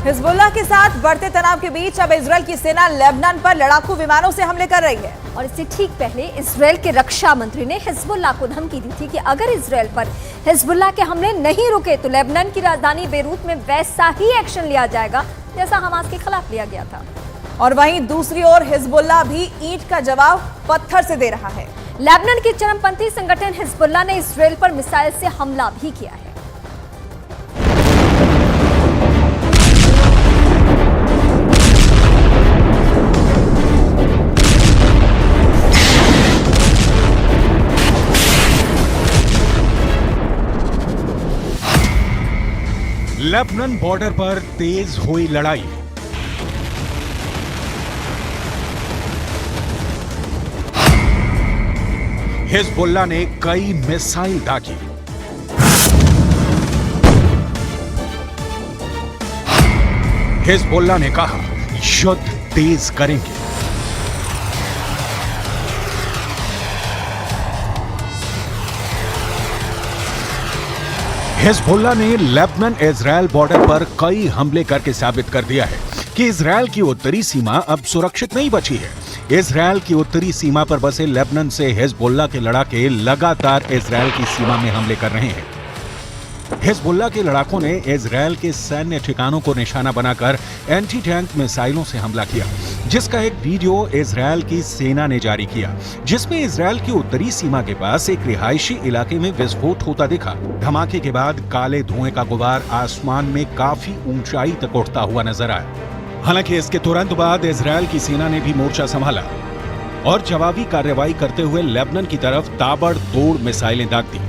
Hezbollah के साथ बढ़ते तनाव के बीच अब इजरायल की सेना लेबनान पर लड़ाकू विमानों से हमले कर रही है। और इससे ठीक पहले इजरायल के रक्षा मंत्री ने हिजबुल्लाह को धमकी दी थी कि अगर इजरायल पर हिजबुल्लाह के हमले नहीं रुके तो लेबनान की राजधानी बेरूत में वैसा ही एक्शन लिया जाएगा जैसा हमास के खिलाफ लिया गया था। और वहीं दूसरी ओर हिजबुल्लाह भी ईंट का जवाब पत्थर से दे रहा है। लेबनान के चरमपंथी संगठन हिजबुल्लाह ने इजरायल पर मिसाइल से हमला भी किया है। लेबनान बॉर्डर पर तेज हुई लड़ाई। हिजबुल्लाह ने कई मिसाइल दागी। हिजबुल्लाह ने कहा युद्ध तेज करेंगे। हिजबुल्लाह ने लेबनान इजरायल बॉर्डर पर कई हमले करके साबित कर दिया है कि इजरायल की उत्तरी सीमा अब सुरक्षित नहीं बची है। इजरायल की उत्तरी सीमा पर बसे लेबनान से हिजबुल्लाह के लड़ाके लगातार इजरायल की सीमा में हमले कर रहे हैं। हिजबुल्लाह के लड़ाकों ने इजरायल के सैन्य ठिकानों को निशाना बनाकर एंटी टैंक मिसाइलों से हमला किया, जिसका एक वीडियो इजरायल की सेना ने जारी किया, जिसमें इजरायल की उत्तरी सीमा के पास एक रिहायशी इलाके में विस्फोट होता दिखा। धमाके के बाद काले धुएं का गुबार आसमान में काफी ऊंचाई तक उड़ता हुआ नजर आया। हालांकि इसके तुरंत बाद इजरायल की सेना ने भी मोर्चा संभाला और जवाबी कार्रवाई करते हुए लेबनान की तरफ ताबड़तोड़ मिसाइलें दाग दी।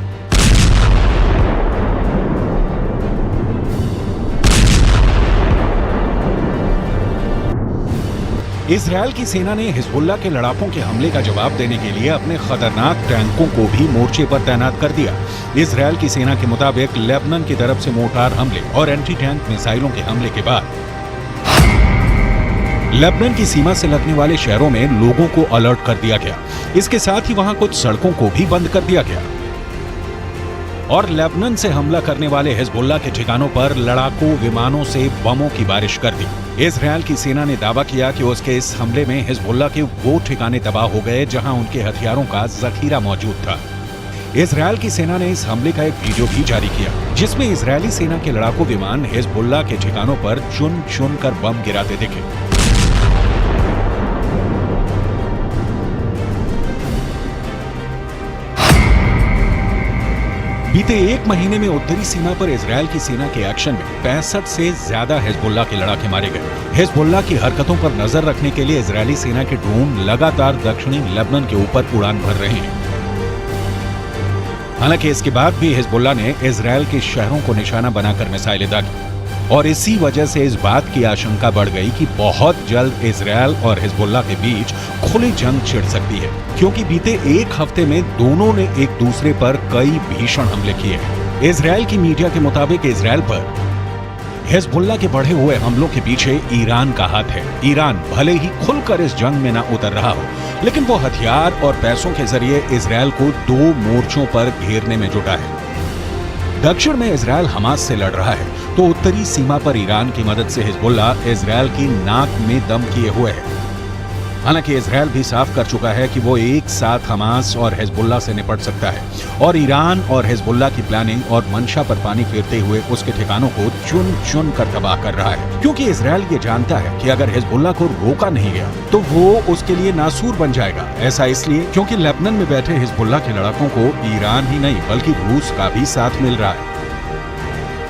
इजरायल की सेना ने हिजबुल्लाह के लड़ाकों के हमले का जवाब देने के लिए अपने खतरनाक टैंकों को भी मोर्चे पर तैनात कर दिया। इजरायल की सेना के मुताबिक लेबनान की तरफ से मोर्टार हमले और एंटी टैंक मिसाइलों के हमले के बाद लेबनान की सीमा से लगने वाले शहरों में लोगों को अलर्ट कर दिया गया। इसके साथ ही वहां कुछ सड़कों को भी बंद कर दिया गया और लेबनान से हमला करने वाले हिजबुल्लाह के ठिकानों पर लड़ाकू विमानों से बमों की बारिश कर दी। इजरायल की सेना ने दावा किया कि उसके इस हमले में हिजबुल्लाह के वो ठिकाने तबाह हो गए जहां उनके हथियारों का जखीरा मौजूद था। इजरायल की सेना ने इस हमले का एक वीडियो भी जारी किया, जिसमें इजरायली सेना के लड़ाकू विमान हिजबुल्लाह के ठिकानों पर चुन चुन कर बम गिराते दिखे। बीते एक महीने में उत्तरी सीमा पर इजरायल की सेना के एक्शन में 65 से ज्यादा हिजबुल्लाह के लड़ाके मारे गए। हिजबुल्लाह की हरकतों पर नजर रखने के लिए इजरायली सेना के ड्रोन लगातार दक्षिणी लेबनान के ऊपर उड़ान भर रहे हैं। हालांकि इसके बाद भी हिजबुल्लाह ने इजरायल के शहरों को निशाना बनाकर मिसाइलें दागी और इसी वजह से इस बात की आशंका बढ़ गई कि बहुत जल्द इजरायल और हिजबुल्लाह के बीच खुली जंग छिड़ सकती है, क्योंकि बीते एक हफ्ते में दोनों ने एक दूसरे पर कई भीषण हमले किए हैं। इजरायल की मीडिया के मुताबिक इजरायल पर हिजबुल्लाह के बढ़े हुए हमलों के पीछे ईरान का हाथ है। ईरान भले ही खुलकर इस जंग में न उतर रहा हो, लेकिन वो हथियार और पैसों के जरिए इजरायल को 2 मोर्चों पर घेरने में जुटा है। दक्षिण में इजरायल हमास से लड़ रहा है, तो उत्तरी सीमा पर ईरान की मदद से हिजबुल्लाह इजरायल की नाक में दम किए हुए है। हालांकि इजरायल भी साफ कर चुका है कि वो एक साथ हमास और हिजबुल्लाह से निपट सकता है और ईरान और हिजबुल्लाह की प्लानिंग और मंशा पर पानी फेरते हुए उसके ठिकानों को चुन चुन कर तबाह कर रहा है, क्योंकि इजरायल ये जानता है कि अगर हिजबुल्लाह को रोका नहीं गया तो वो उसके लिए नासूर बन जाएगा। ऐसा इसलिए क्योंकि लेबनान में बैठे हिजबुल्लाह के लड़ाकों को ईरान ही नहीं बल्कि रूस का भी साथ मिल रहा है।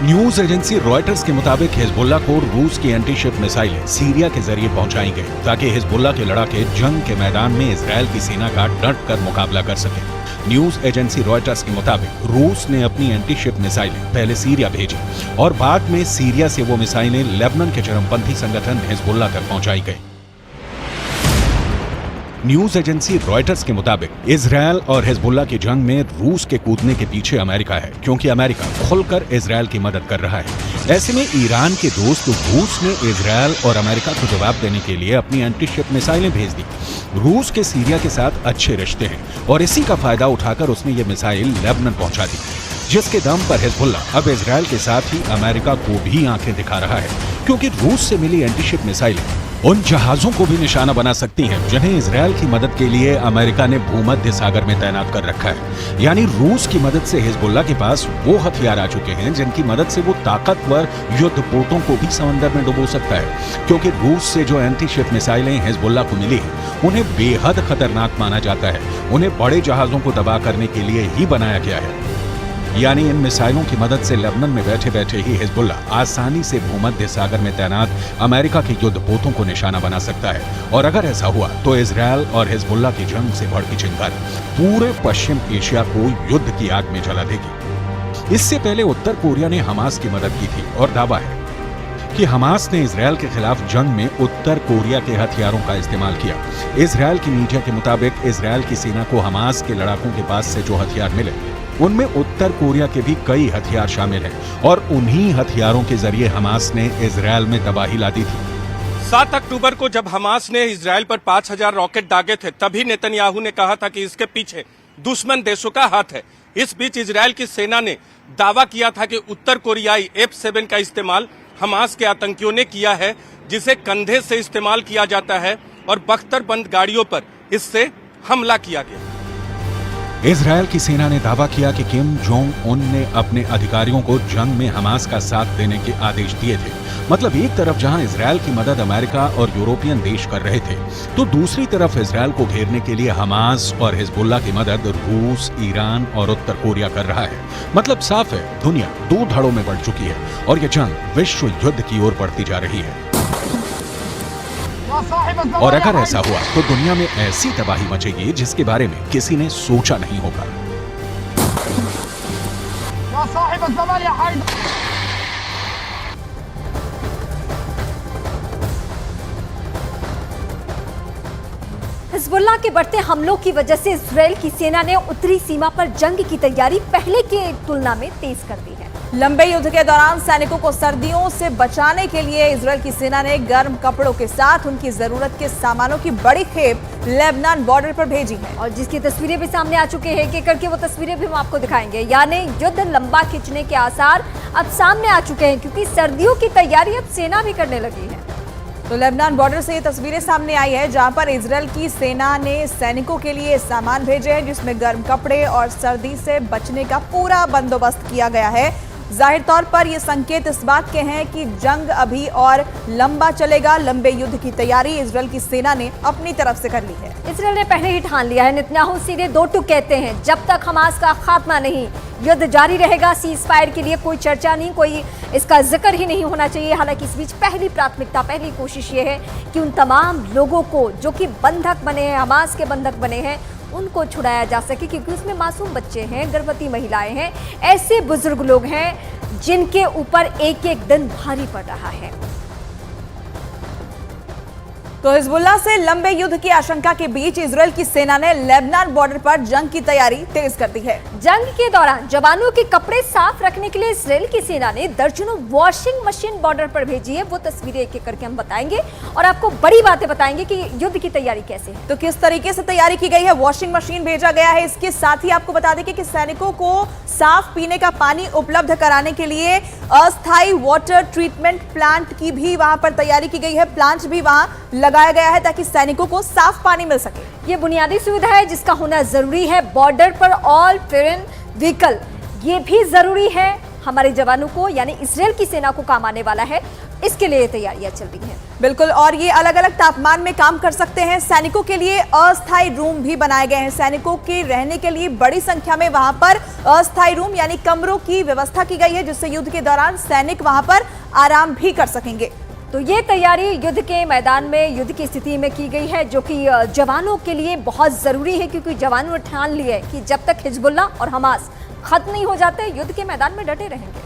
न्यूज एजेंसी रॉयटर्स के मुताबिक हिजबुल्लाह को रूस की एंटी-शिप मिसाइलें सीरिया के जरिए पहुंचाई गई, ताकि हिजबुल्लाह के लड़ाके जंग के मैदान में इजरायल की सेना का डट कर मुकाबला कर सके। न्यूज एजेंसी रॉयटर्स के मुताबिक रूस ने अपनी एंटी-शिप मिसाइलें पहले सीरिया भेजी और बाद में सीरिया से वो मिसाइलें लेबनान के चरमपंथी संगठन हिजबुल्लाह तक पहुंचाई गई। न्यूज एजेंसी रॉयटर्स के मुताबिक इजरायल और हिजबुल्लाह की जंग में रूस के कूदने के पीछे अमेरिका है, क्योंकि अमेरिका खुलकर इजरायल की मदद कर रहा है। ऐसे में ईरान के दोस्त रूस ने इजरायल और अमेरिका को जवाब देने के लिए अपनी एंटी-शिप मिसाइलें भेज दी। रूस के सीरिया के साथ अच्छे रिश्ते हैं और इसी का फायदा उठाकर उसने ये मिसाइल लेबनान पहुंचा दी, जिसके दम पर हिजबुल्लाह अब इजरायल के साथ ही अमेरिका को भी आंखें दिखा रहा है। क्योंकि रूस से मिली एंटीशिप मिसाइलें उन जहाजों को भी निशाना बना सकती हैं जिन्हें इजरायल की मदद के लिए अमेरिका ने भूमध्य सागर में तैनात कर रखा है। यानी रूस की मदद से हिजबुल्लाह के पास वो हथियार आ चुके हैं जिनकी मदद से वो ताकतवर युद्धपोतों को भी समंदर में डुबो सकता है, क्योंकि रूस से जो एंटीशिप मिसाइलें हिजबुल्लाह को मिली हैं उन्हें बेहद खतरनाक माना जाता है। उन्हें बड़े जहाजों को तबाह करने के लिए ही बनाया गया है। यानी इन मिसाइलों की मदद से लेबनान में बैठे बैठे ही हिजबुल्लाह आसानी से भूमध्य सागर में तैनात अमेरिका के युद्धपोतों को निशाना बना सकता है। और अगर ऐसा हुआ तो इजरायल और हिजबुल्लाह की जंग से भड़की चिंगारी पूरे पश्चिम एशिया को युद्ध की आग में जला देगी। इससे पहले उत्तर कोरिया ने हमास की मदद की थी और दावा है कि हमास ने इजरायल के खिलाफ जंग में उत्तर कोरिया के हथियारों का इस्तेमाल किया। इजरायल की मीडिया के मुताबिक इजरायल की सेना को हमास के लड़ाकों के पास से जो हथियार मिले उनमें उत्तर कोरिया के भी कई हथियार शामिल हैं और उन्हीं हथियारों के जरिए हमास ने इजरायल में तबाही ला दी थी। 7 अक्टूबर को जब हमास ने इजरायल पर 5000 रॉकेट दागे थे, तभी नेतन्याहू ने कहा था कि इसके पीछे दुश्मन देशों का हाथ है। इस बीच इजरायल की सेना ने दावा किया था कि उत्तर कोरियाई F-7 का इस्तेमाल हमास के आतंकियों ने किया है, जिसे कंधे से इस्तेमाल किया जाता है और बख्तरबंद गाड़ियों पर इससे हमला किया गया। इजरायल की सेना ने दावा किया कि किम जोंग उन ने अपने अधिकारियों को जंग में हमास का साथ देने के आदेश दिए थे। मतलब एक तरफ जहां इजरायल की मदद अमेरिका और यूरोपियन देश कर रहे थे, तो दूसरी तरफ इजरायल को घेरने के लिए हमास और हिजबुल्लाह की मदद रूस, ईरान और उत्तर कोरिया कर रहा है। मतलब साफ है, दुनिया दो धड़ों में बढ़ चुकी है और यह जंग विश्व युद्ध की ओर बढ़ती जा रही है। और अगर ऐसा हुआ तो दुनिया में ऐसी तबाही मचेगी जिसके बारे में किसी ने सोचा नहीं होगा। हिजबुल्लाह के बढ़ते हमलों की वजह से इजरायल की सेना ने उत्तरी सीमा पर जंग की तैयारी पहले की तुलना में तेज कर दी है। लंबे युद्ध के दौरान सैनिकों को सर्दियों से बचाने के लिए इजरायल की सेना ने गर्म कपड़ों के साथ उनकी जरूरत के सामानों की बड़ी खेप लेबनान बॉर्डर पर भेजी है और जिसकी तस्वीरें भी सामने आ चुके हैं। एक करके वो तस्वीरें भी हम आपको दिखाएंगे। यानी युद्ध लंबा खिंचने के आसार अब सामने आ चुके हैं, क्योंकि सर्दियों की तैयारी अब सेना भी करने लगी है। तो लेबनान बॉर्डर से ये तस्वीरें सामने आई है जहां पर इजरायल की सेना ने सैनिकों के लिए सामान भेजे हैं, जिसमें गर्म कपड़े और सर्दी से बचने का पूरा बंदोबस्त किया गया है। जाहिर तौर पर ये संकेत इस बात के हैं कि जंग अभी और लंबा चलेगा। लंबे युद्ध की तैयारी इजरायल की सेना ने अपनी तरफ से कर ली है। इजरायल ने पहले ही ठान लिया है। नेतन्याहू सीधे दो टूक कहते हैं, जब तक हमास का खात्मा नहीं, युद्ध जारी रहेगा। सीज फायर के लिए कोई चर्चा नहीं, कोई इसका जिक्र ही नहीं होना चाहिए। हालांकि इस बीच पहली प्राथमिकता, पहली कोशिश ये है कि उन तमाम लोगों को जो कि बंधक बने हैं, हमास के बंधक बने हैं, उनको छुड़ाया जा सके, क्योंकि उसमें मासूम बच्चे हैं, गर्भवती महिलाएं हैं, ऐसे बुजुर्ग लोग हैं जिनके ऊपर एक एक दिन भारी पड़ रहा है। तो हिजबुल्लाह से लंबे युद्ध की आशंका के बीच इजरायल की सेना ने लेबनान बॉर्डर पर जंग की तैयारी तेज कर दी है। जंग के दौरान जवानों के कपड़े साफ रखने के लिए इजरायल की सेना ने दर्जनों वॉशिंग मशीन बॉर्डर पर भेजी है। वो तस्वीरें एक एक करके हम बताएंगे और आपको बड़ी बातें बताएंगे कि युद्ध की तैयारी कैसे है। तो किस तरीके से तैयारी की गई है, वॉशिंग मशीन भेजा गया है। इसके साथ ही आपको बता दें कि सैनिकों को साफ पीने का पानी उपलब्ध कराने के लिए अस्थायी वाटर ट्रीटमेंट प्लांट की भी वहां पर तैयारी की गई है। प्लांट भी वहां लगाया गया है ताकि सैनिकों को साफ पानी मिल सके। ये बुनियादी सुविधा है जिसका होना जरूरी है। बॉर्डर पर ऑल टेरेन व्हीकल, ये भी जरूरी है हमारे जवानों को, यानी इजरायल की सेना को काम आने वाला है। इसके लिए तैयारियां चल रही हैं। बिल्कुल, और ये अलग अलग तापमान में काम कर सकते हैं। सैनिकों के लिए अस्थायी रूम भी बनाए गए हैं। सैनिकों के रहने के लिए बड़ी संख्या में वहां पर अस्थायी रूम यानी कमरों की व्यवस्था की गई है, जिससे युद्ध के दौरान सैनिक वहां पर आराम भी कर सकेंगे। तो ये तैयारी युद्ध के मैदान में, युद्ध की स्थिति में की गई है, जो कि जवानों के लिए बहुत जरूरी है, क्योंकि जवानों ने ठान लिया है कि जब तक हिजबुल्लाह और हमास खत्म नहीं हो जाते, युद्ध के मैदान में डटे रहेंगे।